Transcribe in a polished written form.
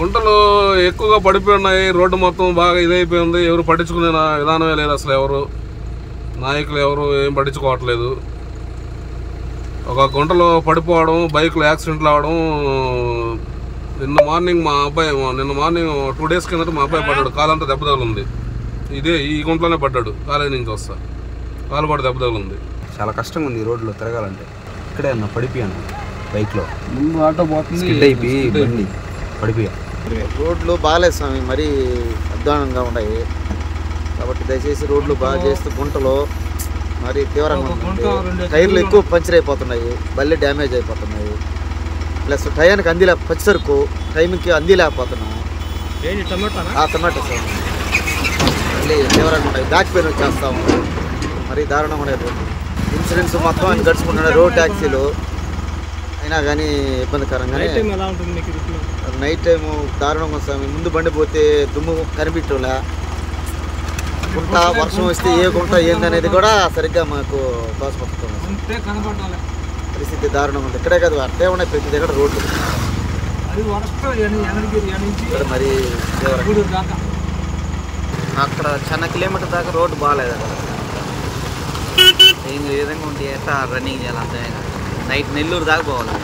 గుంటలు ఎక్కువగా పడిపోయి ఉన్నాయి. రోడ్డు మొత్తం బాగా ఇదైపోయింది. ఎవరు పట్టించుకునే విధానమే లేదు. అసలు ఎవరు నాయకులు ఎవరు ఏం పట్టించుకోవట్లేదు. ఒక గుంటలో పడిపోవడం, బైకులు యాక్సిడెంట్లు అవ్వడం. నిన్న మార్నింగ్ 2 days కిందట మా అబ్బాయి పడ్డాడు. కాలంతా దెబ్బ తగులుంది. ఈ గుంటలోనే పడ్డాడు. కాలేజీ నుంచి వస్తా కాలు కూడా దెబ్బ తగులుంది. చాలా కష్టంగా ఉంది ఈ రోడ్లో తిరగాలంటే. ఇక్కడే అన్న పడిపోయాను బైక్లో. ముందు ఆటో పోతుంది, బండి పడిపోయా. రోడ్లు బాగాలేదు స్వామి, మరీ అధ్వానంగా ఉన్నాయి. కాబట్టి దయచేసి రోడ్లు బాగా చేస్తూ గుంటలో మరి తీవ్రంగా ఉంటుంది. టైర్లు ఎక్కువ పంచర్ అయిపోతున్నాయి, బల్లి డ్యామేజ్ అయిపోతున్నాయి. ప్లస్ టైంకి పచ్చిసరుకు టైంకి అందిలేకపోతున్నాము. టమాటో సార్ మళ్ళీ తీవ్రంగా ఉన్నాయి. బ్యాక్ పెయిన్ వచ్చేస్తాము. మరీ దారుణంగా ఉన్నాయి రోడ్లు. ఇన్సూరెన్స్ మొత్తం ఆయన గడుచుకుంటున్నాయి. రోడ్ ట్యాక్సీలు అయినా కానీ ఇబ్బందికరంగానే. నైట్ టైము దారుణంగా వస్తాము. ముందు బండి పోతే దుమ్ము కనిపించలే. గుంట వర్షం వస్తే ఏ గుంట ఏందనేది కూడా సరిగ్గా మాకు తోసపడుతుంది. పరిస్థితి దారుణంగా ఉంది. ఇక్కడే కాదు, అట్టే ఉన్నాయి ప్రతి దగ్గర రోడ్లు. మరి అక్కడ చిన్న కిలోమీటర్ దాకా రోడ్డు బాగాలేదు. అక్కడ ఏం విధంగా ఉంటే ఎట్లా రన్నింగ్ చేయాలి అర్థమే కాదు. నైట్ నెల్లూరు దాకా పోవాలి.